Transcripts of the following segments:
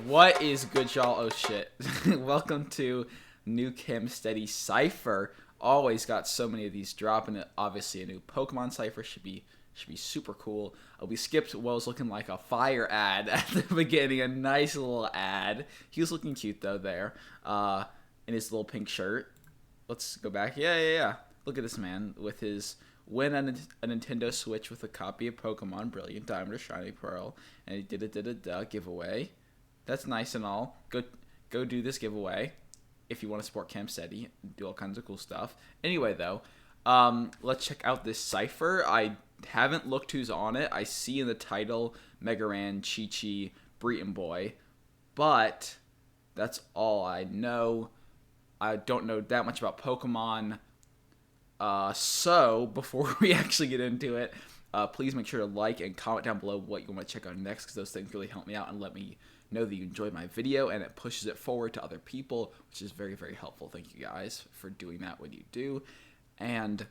What is good, y'all? Oh shit. Welcome to new Steady Cypher. Always got so many of these dropping. Obviously a new Pokemon Cypher should be super cool. We skipped what was looking like a fire ad at the beginning, a nice little ad. He was looking cute though there, in his little pink shirt. Let's go back. Yeah. Look at this man with his win on a Nintendo Switch with a copy of Pokemon Brilliant Diamond or Shiny Pearl, and he did a giveaway. That's nice and all. Go do this giveaway if you want to support Steady, do all kinds of cool stuff. Anyway, though, let's check out this Cypher. I haven't looked who's on it. I see in the title Megaran, Chi-Chi, Breeton Boi, but that's all I know. I don't know that much about Pokemon. So before we actually get into it, please make sure to like and comment down below what you want to check out next, because those things really help me out and let me know that you enjoyed my video, and it pushes it forward to other people, which is very, very helpful. Thank you guys for doing that when you do. And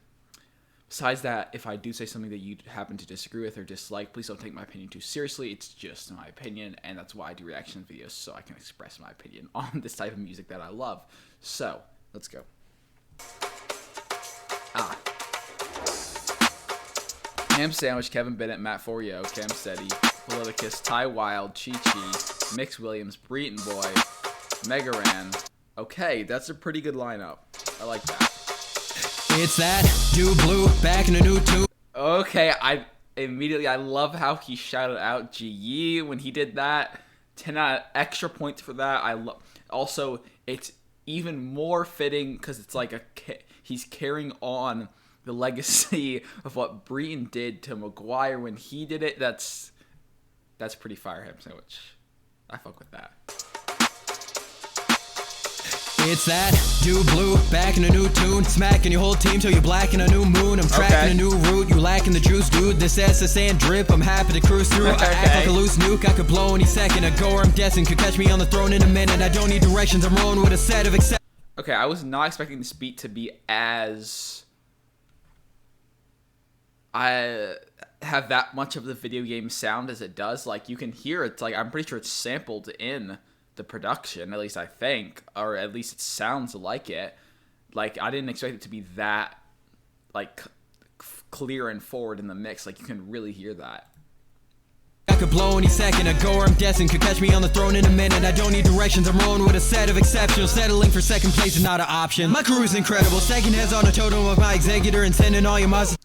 besides that, if I do say something that you happen to disagree with or dislike, please don't take my opinion too seriously. It's just my opinion, and that's why I do reaction videos, so I can express my opinion on this type of music that I love. So let's go. Ham Sandwich, Kevin Bennett, Matt Forio, Cam Steady, Politicus, Ty Wild, Chi-Chi, Mix Williams, Breeton Boi, Megaran. Okay, that's a pretty good lineup. I like that. It's that dude blue back in a new tune. Okay, I love how he shouted out GE when he did that. 10 out of extra points for that. Also, it's even more fitting because it's like he's carrying on the legacy of what Breeton did to McGuire when he did it. That's pretty fire, Ham Sandwich. I fuck with that. It's that dude blue back in a new tune, smacking your whole team till you're black in a new moon. I'm tracking a new route, you lacking the juice, dude. This SSN drip, I'm happy to cruise through. I act like a loose nuke, I could blow any second ago. I'm guessing could catch me on the throne in a minute. I don't need directions, I'm rolling with a set of Okay, I was not expecting this beat to be as I have that much of the video game sound as it does. Like, you can hear it's like, I'm pretty sure it's sampled in the production, at least I think, or at least it sounds like it. Like, I didn't expect it to be that like clear and forward in the mix. Like, you can really hear that. I could blow any second ago, I'm guessing could catch me on the throne in a minute. I don't need directions, I'm rolling with a set of exceptions. Settling for second place is not an option. My crew is incredible, second heads on a totem of my executor and sending all your monsters.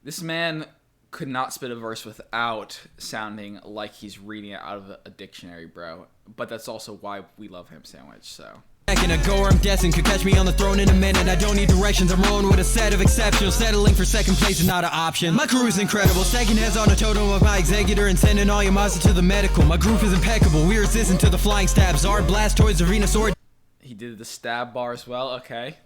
This man could not spit a verse without sounding like he's reading it out of a dictionary, bro. But that's also why we love Ham Sandwich, so. Second ago, I'm guessing could catch me on the throne in a minute. I don't need directions, I'm rolling with a set of exceptions. Settling for second place is not an option. My crew is incredible, second heads on a totem of my executor and sending all your monsters to the medical. My group is impeccable, we resistant to the flying stabs. Zard, Blastoise, Venusaur. He did the stab bar as well, okay.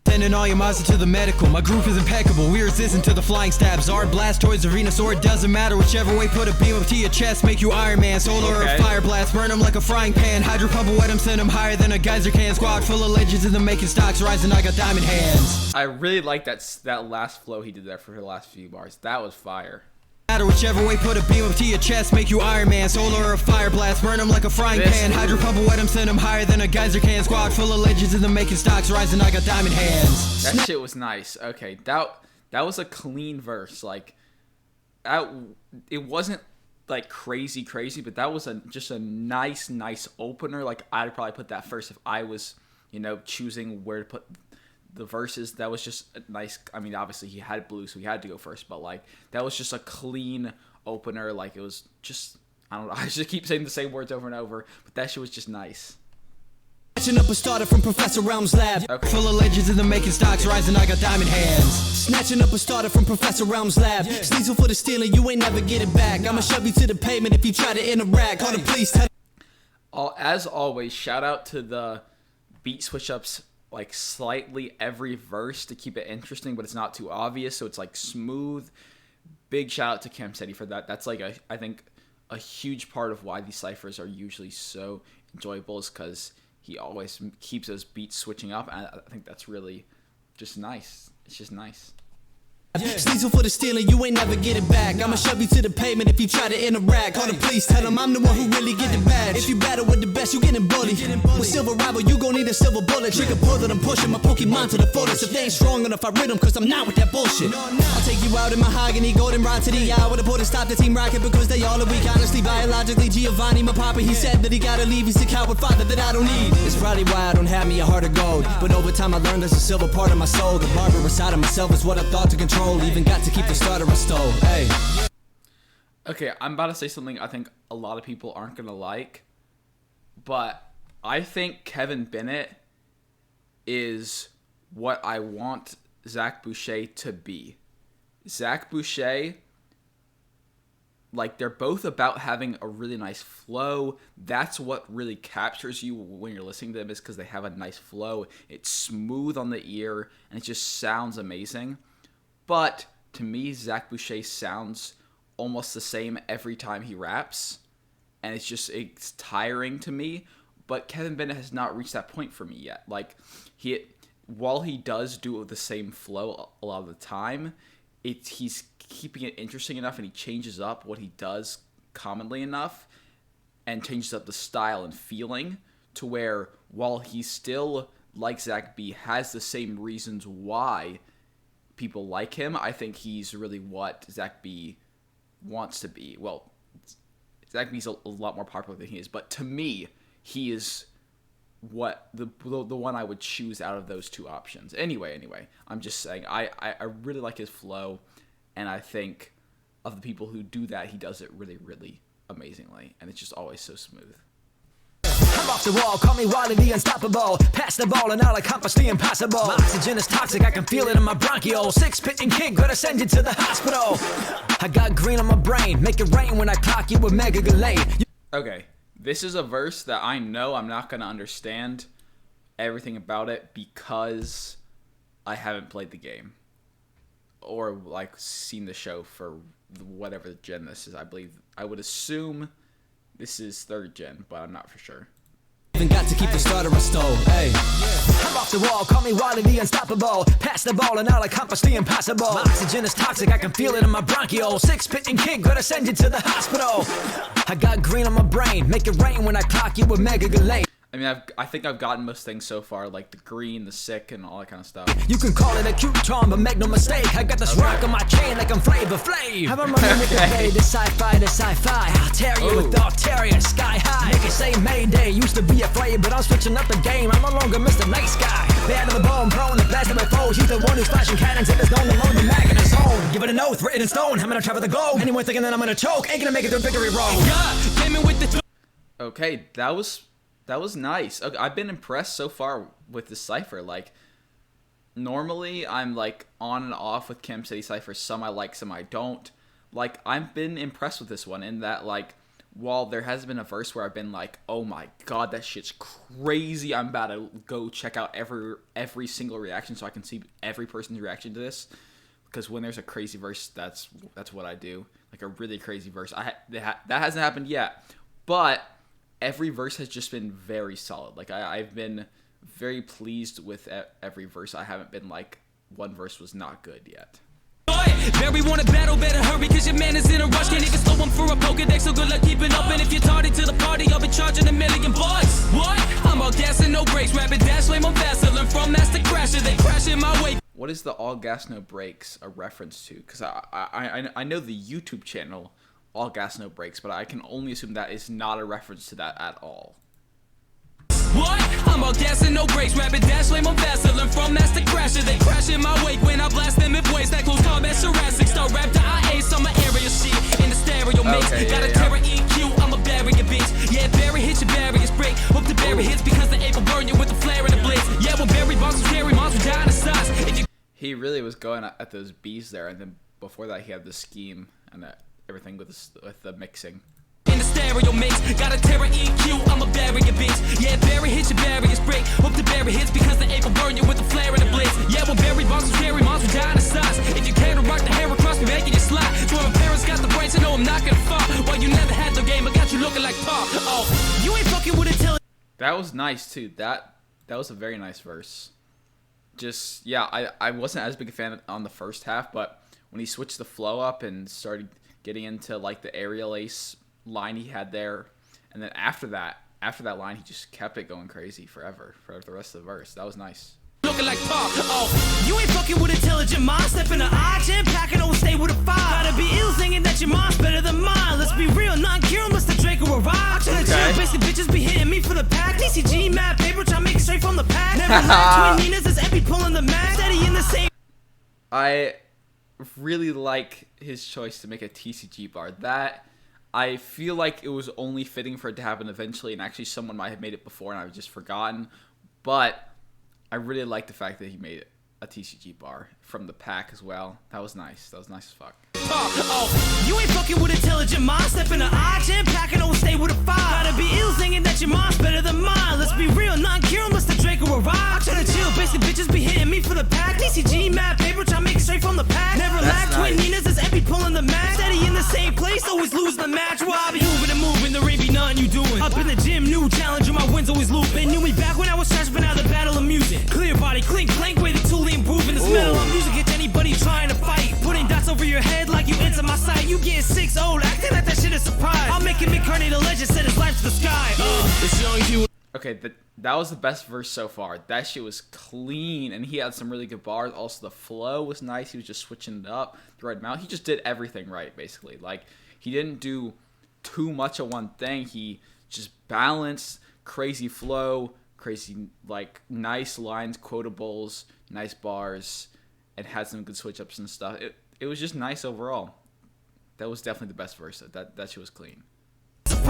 Sending all your monsters to the medical. My group is impeccable. We resistant to the flying stabs. Zard, Blastoise, Venusaur. Doesn't matter whichever way. Put a beam up to your chest. Make you Iron Man. Solar or fire blast. Burn them like a frying pan. Hydro pump wet them. Send them higher than a geyser can. Squad full of legends in the making stocks rising. I got diamond hands. I really like that last flow he did there for the last few bars. That was fire. Matter whichever way, put a beam up to your chest, make you Iron Man. Solar or fire blast, burn them like a frying pan. Hydro pump wet them, send them higher than a geyser can. Squad full of legends in the making stocks rising. I got diamond hands. That shit was nice. Okay, that was a clean verse. Like, it wasn't like crazy, but that was just a nice opener. Like, I'd probably put that first if I was, choosing where to put the verses. That was just a nice. I mean, obviously he had blue, so he had to go first, but like, that was just a clean opener. Like, it was just, I don't know, I just keep saying the same words over and over, but that shit was just nice. Snatching up a starter from Professor Realm's lab. Okay. Full of legends in the making stocks rising. I got diamond hands. Snatching up a starter from Professor Realm's lab. Sneasel for the stealing, you ain't never get it back. I'ma shove you to the pavement if you try to interact. Call the police. As always, shout out to the beat switch ups, like slightly every verse to keep it interesting, but it's not too obvious, so it's like smooth. Big shout out to Cam Steady for that. That's like I think a huge part of why these ciphers are usually so enjoyable, is because he always keeps those beats switching up, and I think that's really just nice. It's just nice. Sneasel for the stealing, you ain't never get it back. I'ma shove you to the pavement if you try to interact. Call the police, tell them I'm the one who really get it bad. If you bad guess you getting bullied. With silver rival, you gon' need a silver bullet. Trigger pull that I'm pushing my Pokemon to the fullest. If they ain't strong enough, I rid them, cause I'm not with that bullshit. I'll take you out in mahogany, golden rod to the eye. Would've put a stop to Team Rocket because they all are weak. Honestly, biologically, Giovanni, my papa, he said that he gotta leave. He's a coward father that I don't need. It's probably why I don't have me a heart of gold. But over time I learned there's a silver part of my soul. The barbarous side of myself is what I thought to control. Even got to keep the starter I stole. Hey. Okay, I'm about to say something I think a lot of people aren't gonna like, but I think Kevin Bennett is what I want Zach Boucher to be. Zach Boucher, like, they're both about having a really nice flow. That's what really captures you when you're listening to them, is because they have a nice flow. It's smooth on the ear, and it just sounds amazing. But to me, Zach Boucher sounds almost the same every time he raps, and it's tiring to me. But Kevin Bennett has not reached that point for me yet. Like, while he does do the same flow a lot of the time, he's keeping it interesting enough, and he changes up what he does commonly enough, and changes up the style and feeling to where, while he still, like Zach B, has the same reasons why people like him, I think he's really what Zach B wants to be. Well, Zach B's a lot more popular than he is, but to me, he is what the one I would choose out of those two options. Anyway, I'm just saying I really like his flow, and I think of the people who do that, he does it really, really amazingly, and it's just always so smooth. I'm off the wall, call me Wally the Unstoppable. Pass the ball and I'll accomplish the impossible. My oxygen is toxic, I can feel it in my bronchioles. 6-pitching kick, gotta send you to the hospital. I got green on my brain, make it rain when I clock you with Mega Galate. Okay, this is a verse that I know I'm not going to understand everything about it because I haven't played the game. Or, like, seen the show for whatever gen this is. I would assume this is 3rd gen, but I'm not for sure. Even got to keep the starter I stole. Hey, I'm off the wall, call me Wally the Unstoppable. Pass the ball and I'll accomplish the impossible. My oxygen is toxic, I can feel it in my bronchioles. 6-pitching kick, gotta send you to the hospital. I got green on my brain, make it rain when I clock you with Mega Galate. I mean, I think I've gotten most things so far, like the green, the sick, and all that kind of stuff. You can call it a cute charm, but make no mistake, I got this rock on my chain like I'm Flavor Flav. Have I'm running with the day, the sci-fi. I'll tear you with Arteria, sky high. Make it say Mayday, used to be afraid, but I'm switching up the game. I'm no longer Mr. Nice Guy. Bad to the bone, prone to blast my foes. He's the one who's flashing cannons and is known to load the mag in his own. Give it an oath, written in stone. I'm gonna travel the globe. Anyone thinking that I'm gonna choke ain't gonna make it through victory road. God, came in with the Okay, that was nice. Okay, I've been impressed so far with this cipher. Like, normally I'm like on and off with Chem City Cypher. Some I like, some I don't. Like, I've been impressed with this one in that, like, while there has been a verse where I've been like, oh my god, that shit's crazy, I'm about to go check out every single reaction so I can see every person's reaction to this. Because when there's a crazy verse, that's what I do. Like, a really crazy verse. That hasn't happened yet, but every verse has just been very solid. Like, I've been very pleased with every verse. I haven't been like, one verse was not good yet. Barry wanna battle, better hurry, cause your man is in a rush. Can't even slow him for a Pokedex, so good luck keeping up. And if you're tardy to the party, I'll be charging $1 million. What? I'm all gas and no brakes, rapid dash, lame on faster. Learn from Master Crasher, they crash in my way. What is the all gas no brakes a reference to? Because I know the YouTube channel All Gas No Brakes, but I can only assume that is not a reference to that at all. What? I'm all gas and no brakes, rapid dash, lame on faster. Learn from Master Crasher, they crash in my wake when I blast them in ways that close combat Jurassic. Start rap to IA, so my area shit in the stereo mix. Okay, Got a terror EQ, I'm a barrier bitch. Yeah, Barry hits your barriers break. Hope the Barry hits because the ape will burn you with the flare and the blitz. Yeah, well, Barry bombs with scary moms with giant size. If you He really was going at those bees there, and then before that he had the scheme and everything with the mixing. in the stereo mix, got a terror EQ, I'm a barrier bitch. Yeah, Barry hits your barriers break. Hope the Barry hits because the ape will burn you with the flare and the blitz. Yeah, well, Barry bombs with scary moms with giant size. If you can't rock the hair across me, making you slide. So my parents got the brains to know I'm not gonna fall. Well, you never had the game, I got you looking like Paul. Oh, you ain't fucking with it till. That was nice too. That was a very nice verse. Just, yeah, I wasn't as big a fan on the first half, but when he switched the flow up and started getting into like the aerial ace line he had there, and then after that after that line, he just kept it going crazy forever for the rest of the verse. That was nice. Looking like pop. Oh, you ain't fucking with intelligent minds. Step in the eye, jam packing, overstay with a fire. Gotta be ill, thinking that your mind's better than mine. Let's be real, not cure unless the Draco arrive. I try to chill, basic bitches be hitting me for the pack. TCG, mad paper, try to make it straight from the pack. Never lie, twin Ninas is empty, pulling the mag. Steady in the same. I really like his choice to make a TCG bar. That, I feel like it was only fitting for it to happen eventually, and actually someone might have made it before and I've just forgotten. But I really like the fact that he made it a TCG bar from the pack as well. That was nice. That was nice as fuck. Oh, you ain't fucking with intelligent minds. Step in the eye, jam packing, overstay with a fire. Gotta be ill, thinking that your mind's better than mine. Let's be real, not cure unless the Draco arrive. I try to chill, basic bitches be hitting me for the pack. TCG, mad paper, try to make it straight from the pack. Never lag, twin Ninas is empty, pulling the mag. Steady in the same place, always losing the match. While I be moving and moving, there ain't be nothing you doing. Up in the gym, new challenge, my wins always looping. Knew me back when I was trash, but now the battle of music. Clear body, clink, clank, way the toolie improving. This metal on music hits anybody trying to fight. Putting dots over your head like you enter my sight. You getting 6 old, acting like that shit is surprise. I'll make him incarnate a legend, set his life to the sky. It's young Hugh. Okay, that was the best verse so far. That shit was clean, and he had some really good bars. Also, the flow was nice. He was just switching it up the right amount. He just did everything right, basically. Like, he didn't do too much of one thing. He just balanced, crazy flow, crazy, like, nice lines, quotables, nice bars, and had some good switch-ups and stuff. It was just nice overall. That was definitely the best verse. That shit was clean.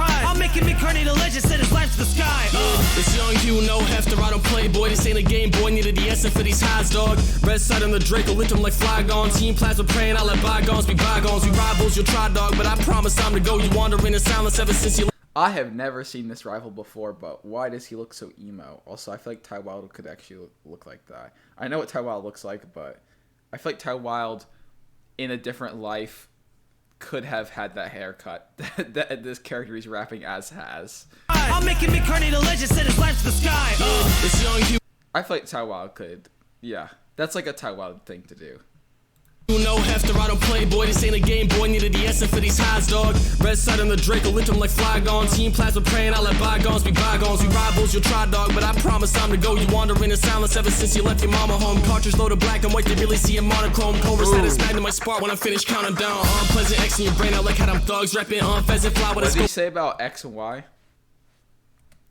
I'll make him incarnate a legend, set his life to the sky. This young Hugh, no hefter, I don't play, boy. This ain't a game, boy. Needed the essence for these highs, dog. Red side on the Draco, lift him like Flygon. Team plasma praying, I'll let bygones be bygones. We rivals, you'll try, dog, but I promise time to go. You wandering in silence ever since you. I have never seen this rival before, but why does he look so emo? Also, I feel like Ty Wilde could actually look like that. I know what Ty Wilde looks like, but I feel like Ty Wilde, in a different life, could have had that haircut that this character he's rapping as has. I'll make him incarnate a legend, set his life to the sky. This young Hugh. I feel like Ty Wilde could. Yeah, that's like a Ty Wilde thing to do. No hefter, I don't play, boy. This ain't a game, boy. Needed the essence for these highs, dog. Red side on the Draco, lift him like Flygon. Team plasma praying, I'll let bygones be bygones. We rivals, you'll try, dog, but I promise time to go. You wandering in silence ever since you left your mama home. Cartridge loaded black and white, they really see a monochrome. Cobra status magnum my spark when I finish counting down. Unpleasant X in your brain, I like how them thugs rapping. Pheasant fly with a What did scope. he say about X and Y?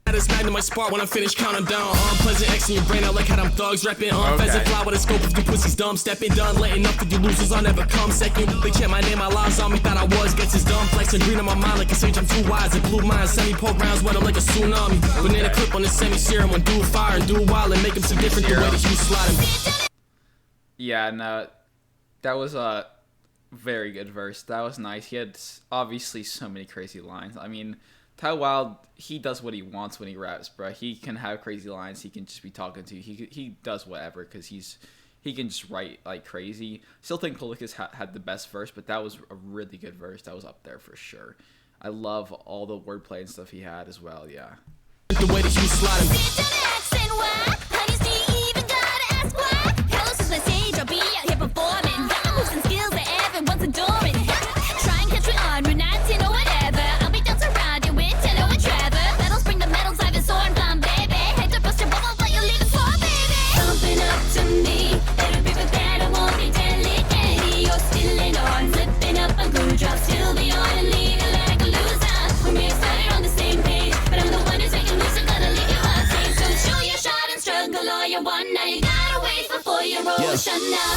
Status magnum my spark when I finish counting down. Unpleasant X in your brain, I like how them thugs rapping. Pheasant fly with a scope if you pussies dumb. Stepping done, letting up for you losers, I'll never come second. They check my name, my lies on me, thought I was. Gets his dumb flexing, green on my mind like a sage, I'm too wise. And blue minds, semi-poke rounds, wet 'em like a tsunami. Banana clip on the semi-serum, when do fire and do wild and make him so different the way that you slide him. Yeah, no, that was a very good verse. That was nice. He had obviously so many crazy lines. I mean, Ty Wilde, he does what he wants when he raps, bro. He can have crazy lines. He can just be talking to you. He does whatever because he can just write like crazy. Still think Policus had the best verse, but that was a really good verse. That was up there for sure. I love all the wordplay and stuff he had as well. Yeah. The way that you slide him.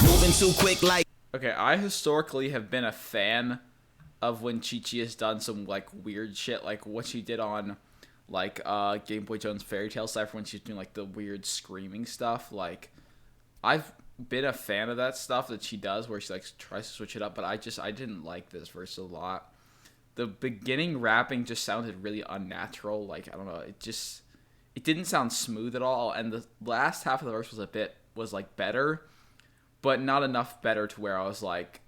Moving too quick like. Okay, I historically have been a fan of when Chi-Chi has done some like weird shit, like what she did on like Game Boy Jones Fairy Tale Cypher when she's doing like the weird screaming stuff. Like, I've been a fan of that stuff that she does where she like tries to switch it up, but I didn't like this verse a lot. The beginning rapping just sounded really unnatural. Like, I don't know, it didn't sound smooth at all, and the last half of the verse was like better, but not enough better to where I was like,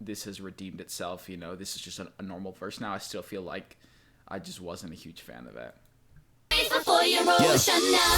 this has redeemed itself, you know, this is just a normal verse now. I still feel like I just wasn't a huge fan of it.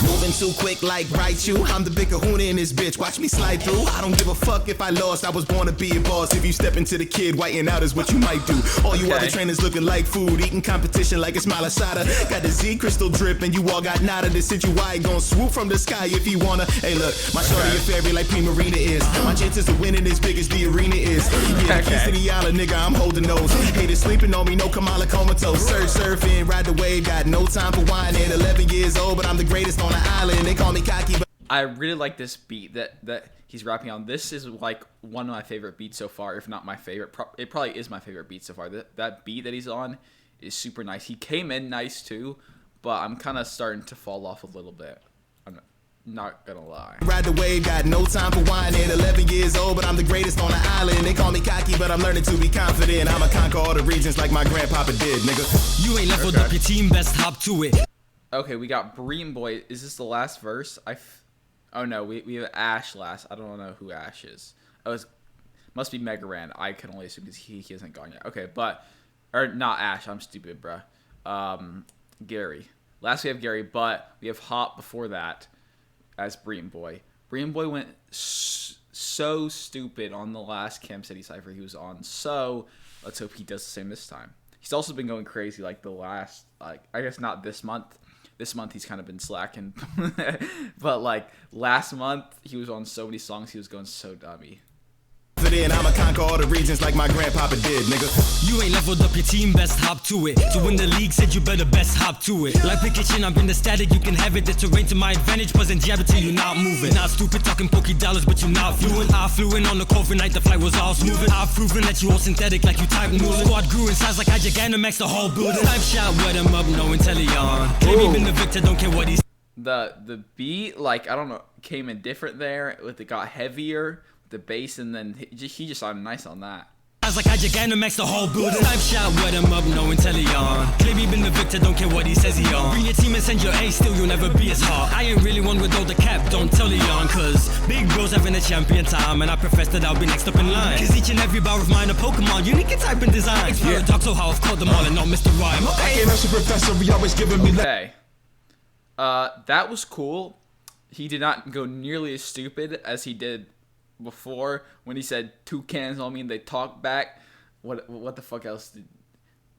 Moving too quick like Raichu. I'm the big kahuna in this bitch. Watch me slide through. I don't give a fuck if I lost. I was born to be a boss. If you step into the kid, whiting out is what you might do. All you other trainers looking like food, eating competition like it's malasada. Got the Z crystal drip and you all got nada. This shit you wide gon' swoop from the sky if you wanna. Hey look, my shorty a fairy like P Marina is. My chances of winning as big as the arena is. Yeah, keys to the island, nigga, I'm holding those. Haters sleeping on me, no Kamala comatose. Surfing, ride the wave, got no time for whining. 11 years old, but I'm the greatest on the island. They call me cocky, but I really like this beat that he's rapping on. This is like one of my favorite beats so far, if not my favorite. It probably is my favorite beat so far. That beat that he's on is super nice. He came in nice too, but I'm kind of starting to fall off a little bit. I'm not gonna lie. Ride the wave, got no time for whining. 11 years old, but I'm the greatest on the island. They call me cocky, but I'm learning to be confident. I'ma conquer all the regions like my grandpapa did, nigga. You ain't leveled up your team, best hop to it. Okay, we got Breeton Boi. Is this the last verse? Oh no, we have Ash last. I don't know who Ash is. Oh, it must be Mega Ran. I can only assume because he hasn't gone yet. Okay, or not Ash. I'm stupid, bruh. Gary. Last we have Gary, but we have Hop before that as Breeton Boi. Breeton Boi went so stupid on the last Cam City Cypher he was on. So let's hope he does the same this time. He's also been going crazy like the last, I guess not this month. This month he's kind of been slacking. But like last month he was on so many songs, he was going so dummy. I'ma conquer all the regions like my grandpapa did, nigga. You ain't leveled up your team, best hop to it. To win the league, said you better best hop to it. Like the kitchen, I'm in the static, you can have it. The terrain to my advantage, wasn't jab it till you not moving. Not stupid, talking pokey dollars, but you not fluent. I flew in on the COVID night, the flight was all smooth. I've proven that you all synthetic, like you type Newland. Squad grew in size like I Gigantamax, the whole building. Type shot, wet him up, no intellion. Claim he been the victor, don't care what he's. The beat, like I don't know, came in different there. It got heavier. The bass, and then he just sounded nice on that. I was like I Gigantamax the whole building. Type shot, wet him up, no intellion. Claim he been the victor, don't care what he says he on. Bring your team and send your A, still you'll never be as hard. I ain't really one with all the cap, don't tell Leon. Cause big bros having a champion time, and I profess that I'll be next up in line. Cause each and every bar of mine a Pokemon, unique in type and design. Paradox, so how I've caught them all and not Mr. Rhyme. Okay, that's a professor, he always giving me okay. That was cool. He did not go nearly as stupid as he did before when he said 2 cans on me and they talked back. What the fuck else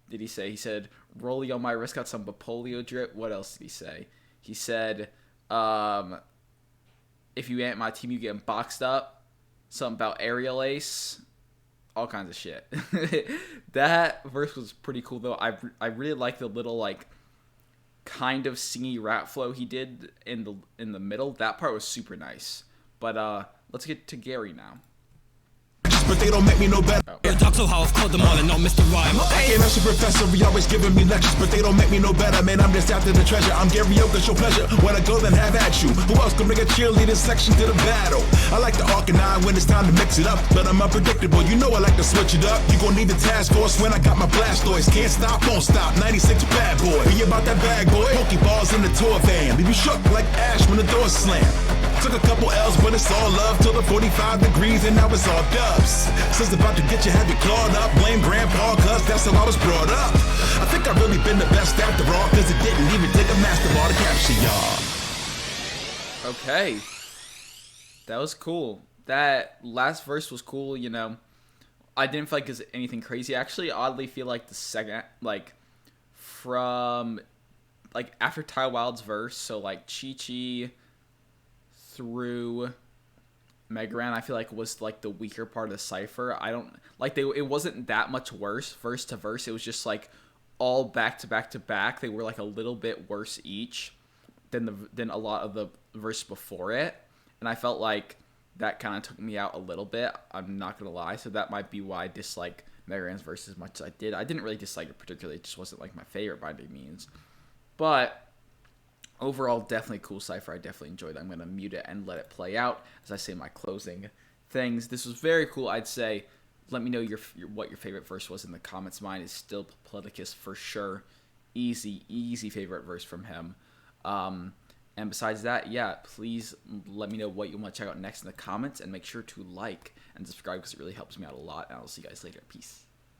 did he say? He said rollie on my wrist, got some polio drip. What else did he say? He said if you ain't my team you getting boxed up. Something about aerial ace, all kinds of shit. That verse was pretty cool though. I really like the little like kind of singy rap flow he did in the middle. That part was super nice. But let's get to Gary now. But they don't make me no better. Talk so how I've called them all and not Mr. Rhyme. Okay, that's a professor, he always giving me lectures, but they don't make me no better, man. I'm just after the treasure. I'm Gary Oak, it's your pleasure. When I go, then have at you. Who else can bring a cheerleader section to the battle? I like to organize when it's time to mix it up, but I'm unpredictable. You know I like to switch it up. You gon' need the task force when I got my Blastoise. Can't stop, won't stop. 96 bad boy. Be about that bag, boy. Pokeballs in the tour van. Leave you shook like Ash when the doors slam. Took a couple L's, but it's all love till the 45 degrees, and now it's all dubs. Since about to get your heavy clawed up, blame grandpa, cuz that's how I was brought up. I think I've really been the best after all, cuz it didn't even take a master ball to capture y'all. Okay. That was cool. That last verse was cool, you know. I didn't feel like it was anything crazy. I actually oddly feel like the second, like, from, like, after Ty Wild's verse, so, like, Chi-Chi through Megaran, I feel like was like the weaker part of the cipher. I don't like it wasn't that much worse verse to verse. It was just like all back to back to back. They were like a little bit worse each than a lot of the verse before it, and I felt like that kind of took me out a little bit. I'm not gonna lie, so that might be why I dislike Megaran's verse as much as I did. I didn't really dislike it particularly. It just wasn't like my favorite by any means, but overall, definitely cool cipher. I definitely enjoyed it. I'm going to mute it and let it play out as I say my closing things. This was very cool. I'd say let me know what your favorite verse was in the comments. Mine is still Politicus for sure. Easy favorite verse from him. And besides that, yeah, please let me know what you want to check out next in the comments. And make sure to like and subscribe because it really helps me out a lot. And I'll see you guys later. Peace.